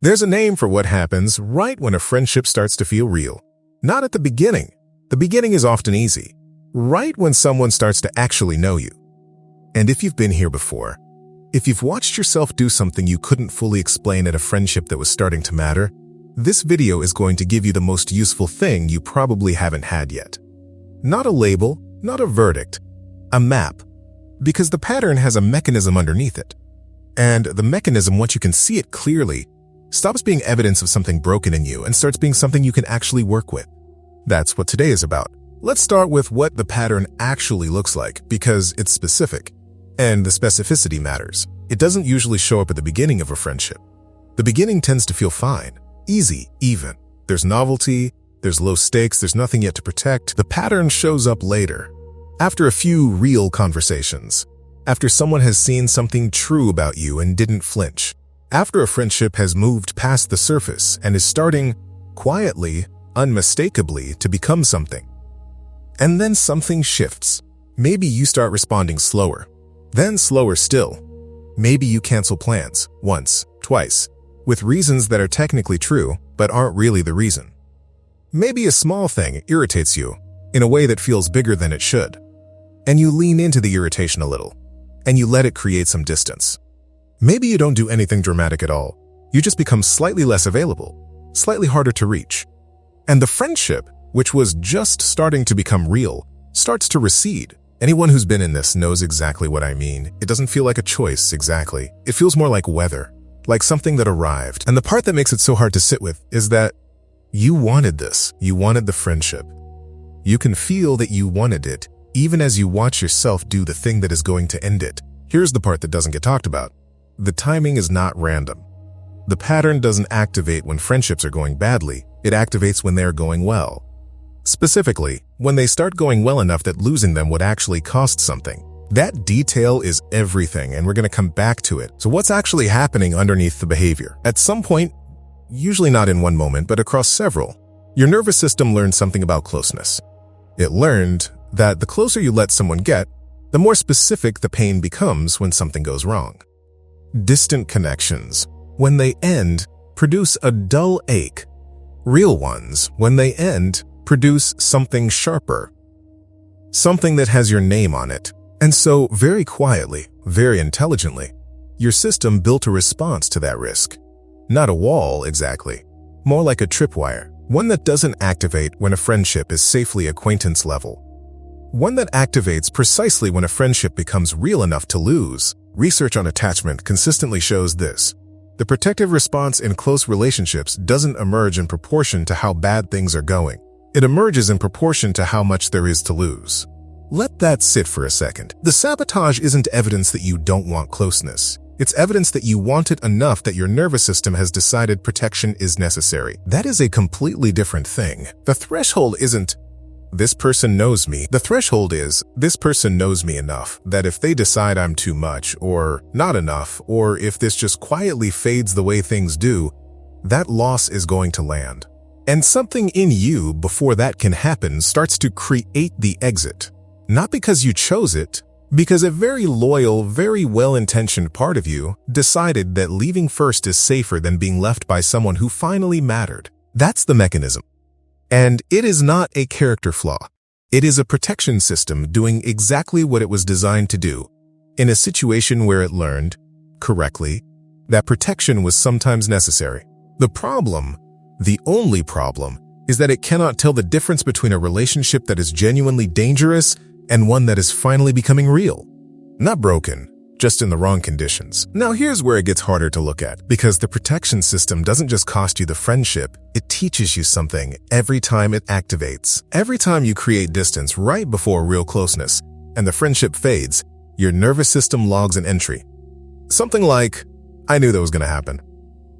There's a name for what happens right when a friendship starts to feel real. Not at the beginning. The beginning is often easy. Right when someone starts to actually know you. And if you've been here before, if you've watched yourself do something you couldn't fully explain at a friendship that was starting to matter, this video is going to give you the most useful thing you probably haven't had yet. Not a label, not a verdict, a map. Because the pattern has a mechanism underneath it. And the mechanism, once you can see it clearly, stops being evidence of something broken in you and starts being something you can actually work with. That's what today is about. Let's start with what the pattern actually looks like, because it's specific. And the specificity matters. It doesn't usually show up at the beginning of a friendship. The beginning tends to feel fine, easy, even. There's novelty, there's low stakes, there's nothing yet to protect. The pattern shows up later, after a few real conversations, after someone has seen something true about you and didn't flinch, after a friendship has moved past the surface and is starting, quietly, unmistakably, to become something. And then something shifts. Maybe you start responding slower, then slower still. Maybe you cancel plans, once, twice, with reasons that are technically true, but aren't really the reason. Maybe a small thing irritates you in a way that feels bigger than it should. And you lean into the irritation a little, and you let it create some distance. Maybe you don't do anything dramatic at all. You just become slightly less available, slightly harder to reach. And the friendship, which was just starting to become real, starts to recede. Anyone who's been in this knows exactly what I mean. It doesn't feel like a choice, exactly. It feels more like weather, like something that arrived. And the part that makes it so hard to sit with is that you wanted this. You wanted the friendship. You can feel that you wanted it, even as you watch yourself do the thing that is going to end it. Here's the part that doesn't get talked about. The timing is not random. The pattern doesn't activate when friendships are going badly. It activates when they're going well. Specifically, when they start going well enough that losing them would actually cost something. That detail is everything, and we're going to come back to it. So what's actually happening underneath the behavior? At some point, usually not in one moment, but across several, your nervous system learned something about closeness. It learned that the closer you let someone get, the more specific the pain becomes when something goes wrong. Distant connections, when they end, produce a dull ache. Real ones, when they end, produce something sharper. Something that has your name on it. And so, very quietly, very intelligently, your system built a response to that risk. Not a wall, exactly. More like a tripwire. One that doesn't activate when a friendship is safely acquaintance level. One that activates precisely when a friendship becomes real enough to lose. Research on attachment consistently shows this. The protective response in close relationships doesn't emerge in proportion to how bad things are going. It emerges in proportion to how much there is to lose. Let that sit for a second. The sabotage isn't evidence that you don't want closeness. It's evidence that you want it enough that your nervous system has decided protection is necessary. That is a completely different thing. The threshold isn't, this person knows me. The threshold is, this person knows me enough that if they decide I'm too much or not enough, or if this just quietly fades the way things do, that loss is going to land. And something in you before that can happen starts to create the exit. Not because you chose it, because a very loyal, very well-intentioned part of you decided that leaving first is safer than being left by someone who finally mattered. That's the mechanism. And it is not a character flaw. It is a protection system doing exactly what it was designed to do in a situation where it learned, correctly, that protection was sometimes necessary. The problem, the only problem, is that it cannot tell the difference between a relationship that is genuinely dangerous and one that is finally becoming real. Not broken, just in the wrong conditions. Now here's where it gets harder to look at, because the protection system doesn't just cost you the friendship, it teaches you something every time it activates. Every time you create distance right before real closeness, and the friendship fades, your nervous system logs an entry. Something like, I knew that was going to happen.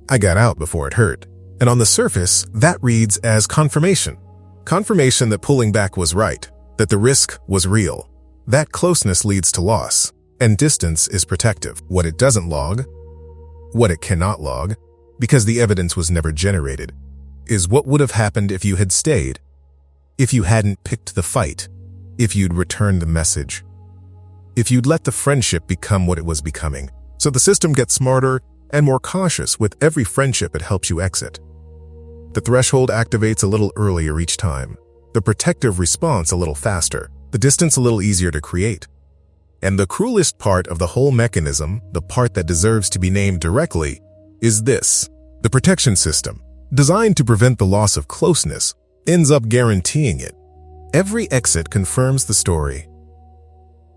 I got out before it hurt. And on the surface, that reads as confirmation. Confirmation that pulling back was right, that the risk was real. That closeness leads to loss, and distance is protective. What it doesn't log, what it cannot log, because the evidence was never generated, is what would have happened if you had stayed, if you hadn't picked the fight, if you'd returned the message, if you'd let the friendship become what it was becoming. So the system gets smarter and more cautious with every friendship it helps you exit. The threshold activates a little earlier each time, the protective response a little faster, the distance a little easier to create. And the cruelest part of the whole mechanism, the part that deserves to be named directly, is this. The protection system, designed to prevent the loss of closeness, ends up guaranteeing it. Every exit confirms the story.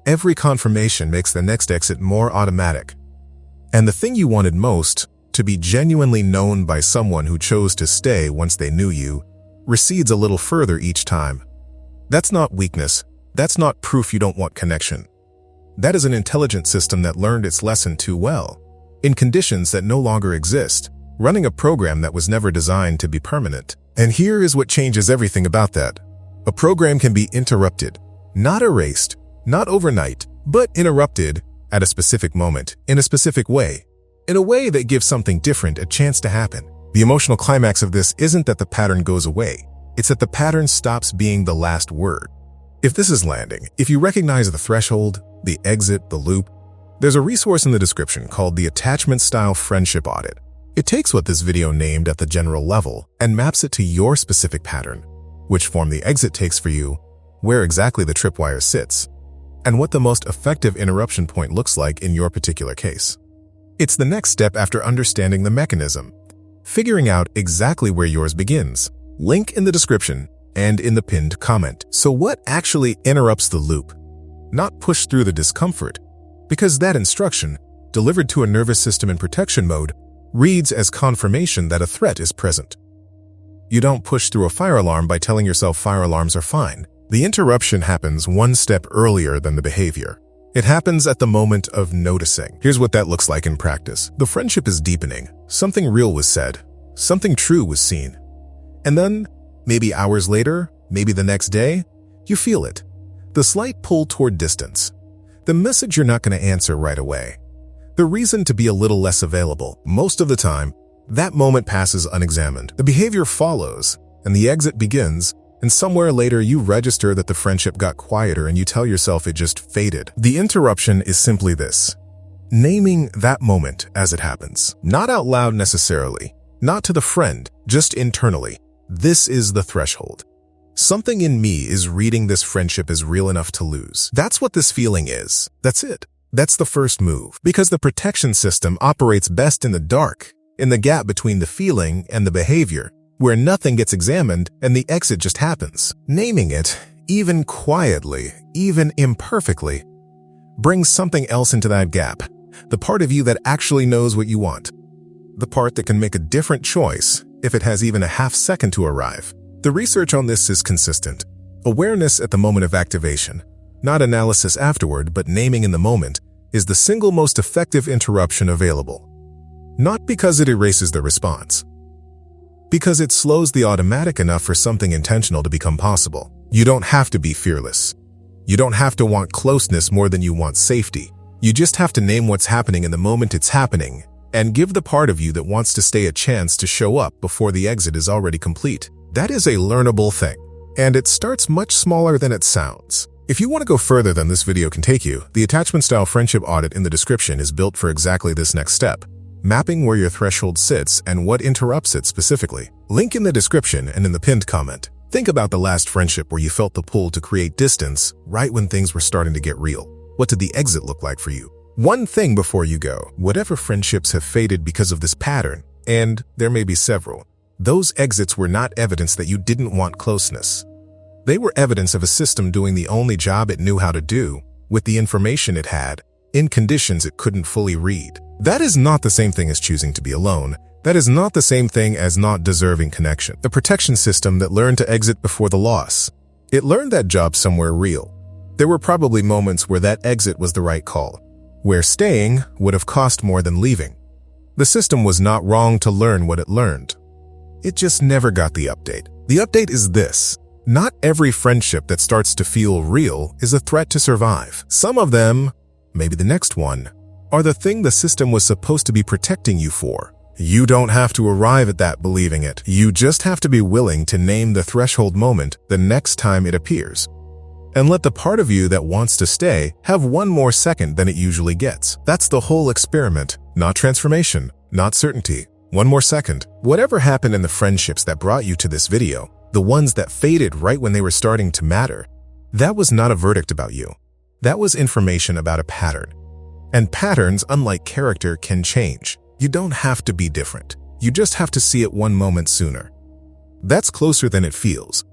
Every confirmation makes the next exit more automatic. And the thing you wanted most, to be genuinely known by someone who chose to stay once they knew you, recedes a little further each time. That's not weakness. That's not proof you don't want connection. That is an intelligent system that learned its lesson too well, in conditions that no longer exist, running a program that was never designed to be permanent. And here is what changes everything about that. A program can be interrupted, not erased, not overnight, but interrupted at a specific moment, in a specific way, in a way that gives something different a chance to happen. The emotional climax of this isn't that the pattern goes away, it's that the pattern stops being the last word. If this is landing, if you recognize the threshold, the exit, the loop, there's a resource in the description called the Attachment Style Friendship Audit. It takes what this video named at the general level and maps it to your specific pattern, which form the exit takes for you, where exactly the tripwire sits, and what the most effective interruption point looks like in your particular case. It's the next step after understanding the mechanism, figuring out exactly where yours begins. Link in the description and in the pinned comment. So what actually interrupts the loop? Not push through the discomfort, because that instruction, delivered to a nervous system in protection mode, reads as confirmation that a threat is present. You don't push through a fire alarm by telling yourself fire alarms are fine. The interruption happens one step earlier than the behavior. It happens at the moment of noticing. Here's what that looks like in practice. The friendship is deepening. Something real was said. Something true was seen. And then, maybe hours later, maybe the next day, you feel it. The slight pull toward distance. The message you're not going to answer right away. The reason to be a little less available. Most of the time, that moment passes unexamined. The behavior follows, and the exit begins, and somewhere later you register that the friendship got quieter and you tell yourself it just faded. The interruption is simply this. Naming that moment as it happens. Not out loud necessarily, not to the friend, just internally. This is the threshold. Something in me is reading this friendship as real enough to lose. That's what this feeling is. That's it. That's the first move. Because the protection system operates best in the dark, in the gap between the feeling and the behavior, where nothing gets examined and the exit just happens. Naming it, even quietly, even imperfectly, brings something else into that gap. The part of you that actually knows what you want. The part that can make a different choice if it has even a half second to arrive. The research on this is consistent. Awareness at the moment of activation, not analysis afterward, but naming in the moment, is the single most effective interruption available. Not because it erases the response, because it slows the automatic enough for something intentional to become possible. You don't have to be fearless. You don't have to want closeness more than you want safety. You just have to name what's happening in the moment it's happening and give the part of you that wants to stay a chance to show up before the exit is already complete. That is a learnable thing, and it starts much smaller than it sounds. If you want to go further than this video can take you, the Attachment Style Friendship Audit in the description is built for exactly this next step. Mapping where your threshold sits and what interrupts it specifically. Link in the description and in the pinned comment. Think about the last friendship where you felt the pull to create distance right when things were starting to get real. What did the exit look like for you? One thing before you go. Whatever friendships have faded because of this pattern, and there may be several, those exits were not evidence that you didn't want closeness. They were evidence of a system doing the only job it knew how to do, with the information it had, in conditions it couldn't fully read. That is not the same thing as choosing to be alone. That is not the same thing as not deserving connection. The protection system that learned to exit before the loss. It learned that job somewhere real. There were probably moments where that exit was the right call, where staying would have cost more than leaving. The system was not wrong to learn what it learned. It just never got the update. The update is this. Not every friendship that starts to feel real is a threat to survive. Some of them, maybe the next one, are the thing the system was supposed to be protecting you for. You don't have to arrive at that believing it. You just have to be willing to name the threshold moment the next time it appears. And let the part of you that wants to stay have one more second than it usually gets. That's the whole experiment, not transformation, not certainty. One more second. Whatever happened in the friendships that brought you to this video, the ones that faded right when they were starting to matter, that was not a verdict about you. That was information about a pattern. And patterns, unlike character, can change. You don't have to be different. You just have to see it one moment sooner. That's closer than it feels.